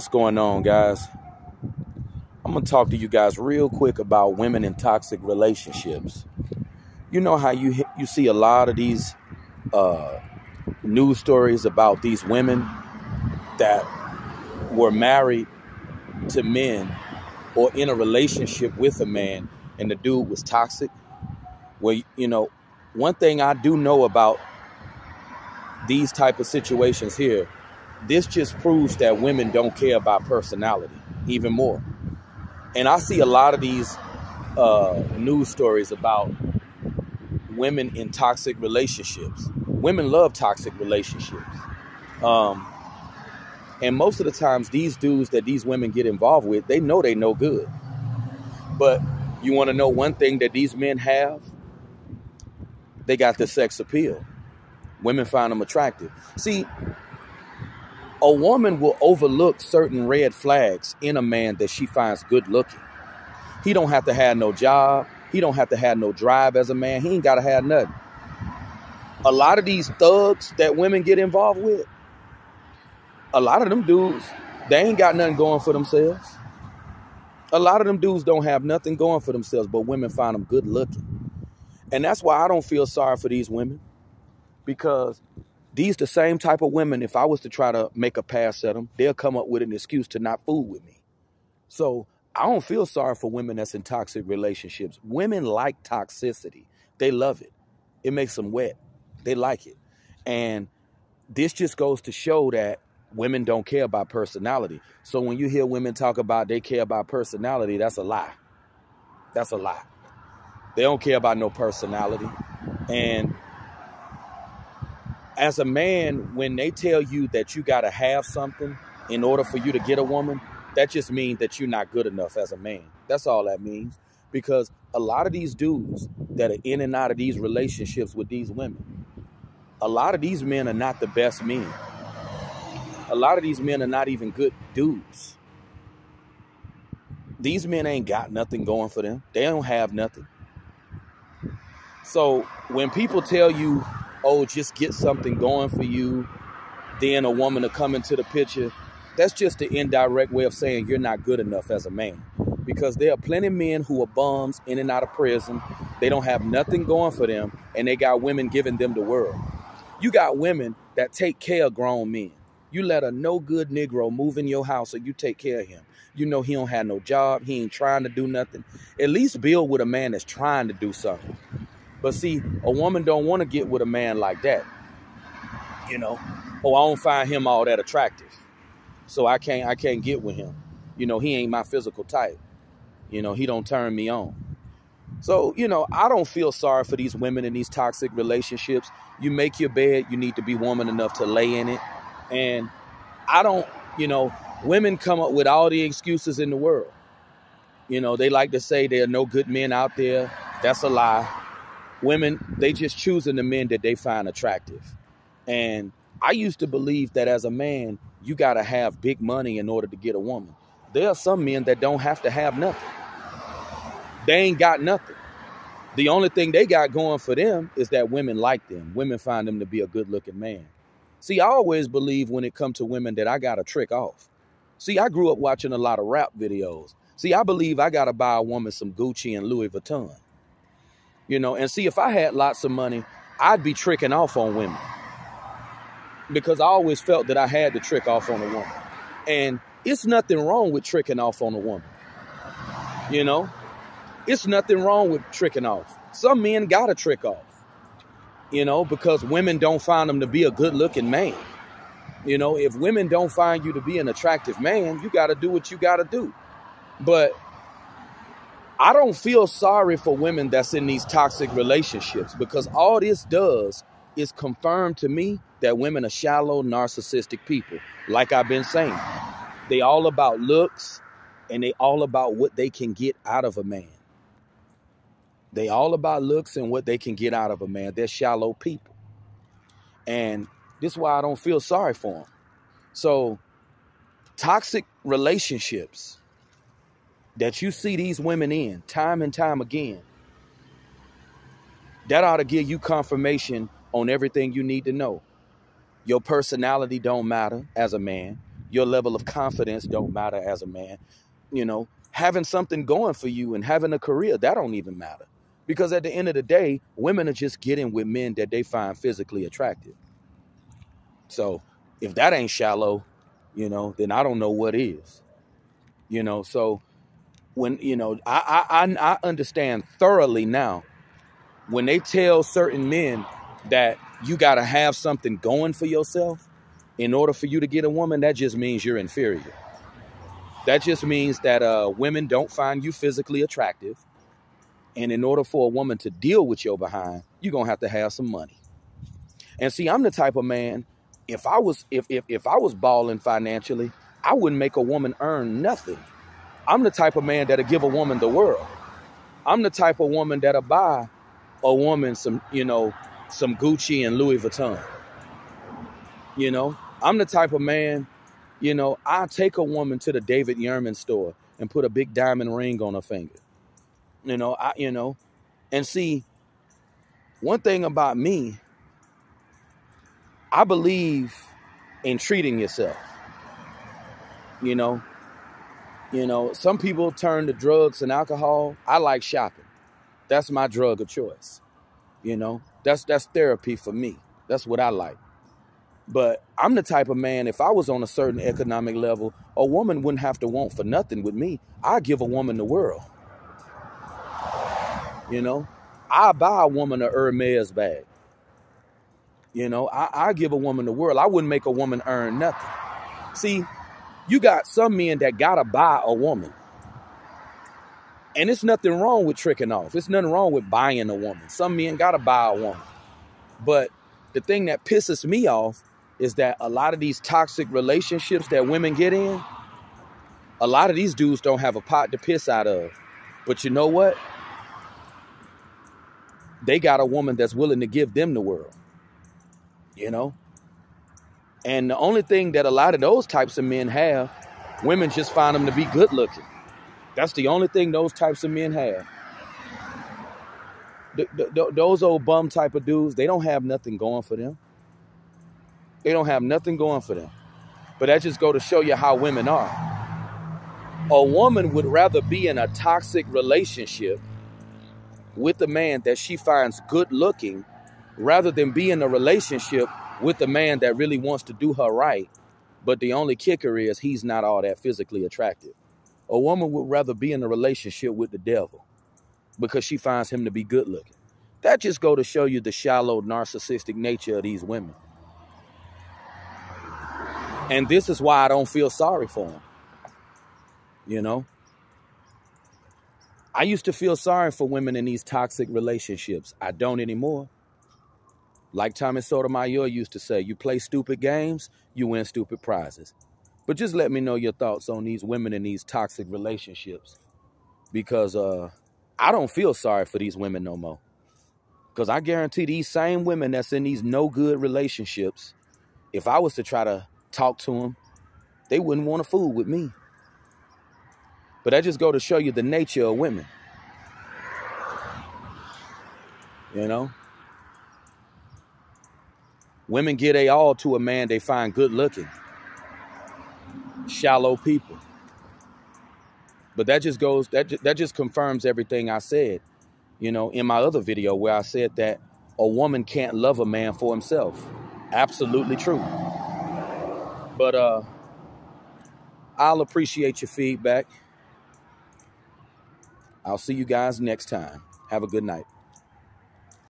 What's going on, guys? I'm going to talk to you guys real quick about women in toxic relationships. You know how you see a lot of these news stories about these women that were married to men or in a relationship with a man and the dude was toxic? Well, one thing I do know about these type of situations here, this just proves that women don't care about personality even more. And I see a lot of these news stories about women in toxic relationships. Women love toxic relationships. And most of the times, these dudes that these women get involved with, they know no good. But you want to know one thing that these men have? They got the sex appeal. Women find them attractive. See, a woman will overlook certain red flags in a man that she finds good looking. He don't have to have no job. He don't have to have no drive as a man. He ain't got to have nothing. A lot of these thugs that women get involved with, a lot of them dudes, they ain't got nothing going for themselves. A lot of them dudes don't have nothing going for themselves, but women find them good looking. And that's why I don't feel sorry for these women, because these the same type of women, if I was to try to make a pass at them, they'll come up with an excuse to not fool with me. So I don't feel sorry for women that's in toxic relationships. Women like toxicity. They love it. It makes them wet. They like it. And this just goes to show that women don't care about personality. So when you hear women talk about they care about personality, that's a lie. That's a lie. They don't care about no personality. And as a man, when they tell you that you got to have something in order for you to get a woman, that just means that you're not good enough as a man. That's all that means. Because a lot of these dudes that are in and out of these relationships with these women, a lot of these men are not the best men. A lot of these men are not even good dudes. These men ain't got nothing going for them. They don't have nothing. So when people tell you, oh, just get something going for you, then a woman to come into the picture, that's just the indirect way of saying you're not good enough as a man. Because there are plenty of men who are bums in and out of prison. They don't have nothing going for them, and they got women giving them the world. You got women that take care of grown men. You let a no-good Negro move in your house, or you take care of him. You know he don't have no job. He ain't trying to do nothing. At least build with a man that's trying to do something. But see, a woman don't want to get with a man like that. Oh, I don't find him all that attractive, so I can't get with him. He ain't my physical type. He don't turn me on. So, I don't feel sorry for these women in these toxic relationships. You make your bed, you need to be woman enough to lay in it. And I don't, women come up with all the excuses in the world. They like to say there are no good men out there. That's a lie. Women, they just choosing the men that they find attractive. And I used to believe that as a man, you got to have big money in order to get a woman. There are some men that don't have to have nothing. They ain't got nothing. The only thing they got going for them is that women like them. Women find them to be a good-looking man. See, I always believe when it comes to women that I got to trick off. See, I grew up watching a lot of rap videos. See, I believe I got to buy a woman some Gucci and Louis Vuitton. And see, if I had lots of money, I'd be tricking off on women. Because I always felt that I had to trick off on a woman. And it's nothing wrong with tricking off on a woman. It's nothing wrong with tricking off. Some men got to trick off. Because women don't find them to be a good-looking man. If women don't find you to be an attractive man, you got to do what you got to do. But I don't feel sorry for women that's in these toxic relationships, because all this does is confirm to me that women are shallow, narcissistic people. Like I've been saying, they all about looks, and they all about what they can get out of a man. They all about looks and what they can get out of a man. They're shallow people. And this is why I don't feel sorry for them. So toxic relationships that you see these women in time and time again, that ought to give you confirmation on everything you need to know. Your personality don't matter as a man. Your level of confidence don't matter as a man. You know, having something going for you and having a career, that don't even matter. Because at the end of the day, women are just getting with men that they find physically attractive. So if that ain't shallow, you know, then I don't know what is. You know, so when, you know, I understand thoroughly now when they tell certain men that you got to have something going for yourself in order for you to get a woman, that just means you're inferior. That just means that women don't find you physically attractive. And in order for a woman to deal with your behind, you're going to have some money. And see, I'm the type of man, if I was balling financially, I wouldn't make a woman earn nothing. I'm the type of man that'll give a woman the world. I'm the type of woman that'll buy a woman some, you know, some Gucci and Louis Vuitton. You know, I'm the type of man, you know, I'll take a woman to the David Yurman store and put a big diamond ring on her finger. You know, and see, one thing about me, I believe in treating yourself. You know, some people turn to drugs and alcohol. I like shopping. That's my drug of choice. You know, that's therapy for me. That's what I like. But I'm the type of man, if I was on a certain economic level, a woman wouldn't have to want for nothing with me. I'd give a woman the world. You know, I buy a woman a Hermes bag. You know, I give a woman the world. I wouldn't make a woman earn nothing. See, you got some men that gotta buy a woman. And it's nothing wrong with tricking off. It's nothing wrong with buying a woman. Some men gotta buy a woman. But the thing that pisses me off is that a lot of these toxic relationships that women get in, a lot of these dudes don't have a pot to piss out of. But you know what? They got a woman that's willing to give them the world, you know? And the only thing that a lot of those types of men have, women just find them to be good looking. That's the only thing those types of men have. Those old bum type of dudes, they don't have nothing going for them. They don't have nothing going for them. But that just go to show you how women are. A woman would rather be in a toxic relationship with a man that she finds good looking rather than be in a relationship with a man that really wants to do her right. But the only kicker is he's not all that physically attractive. A woman would rather be in a relationship with the devil because she finds him to be good looking. That just go to show you the shallow, narcissistic nature of these women. And this is why I don't feel sorry for them. You know? I used to feel sorry for women in these toxic relationships. I don't anymore. Like Tommy Sotomayor used to say, you play stupid games, you win stupid prizes. But just let me know your thoughts on these women in these toxic relationships. Because I don't feel sorry for these women no more. Because I guarantee these same women that's in these no good relationships, if I was to try to talk to them, they wouldn't want to fool with me. But that just go to show you the nature of women. You know? Women give they all to a man they find good looking. Shallow people. But that just goes, that just confirms everything I said, you know, in my other video where I said that a woman can't love a man for himself. Absolutely true. But I'll appreciate your feedback. I'll see you guys next time. Have a good night.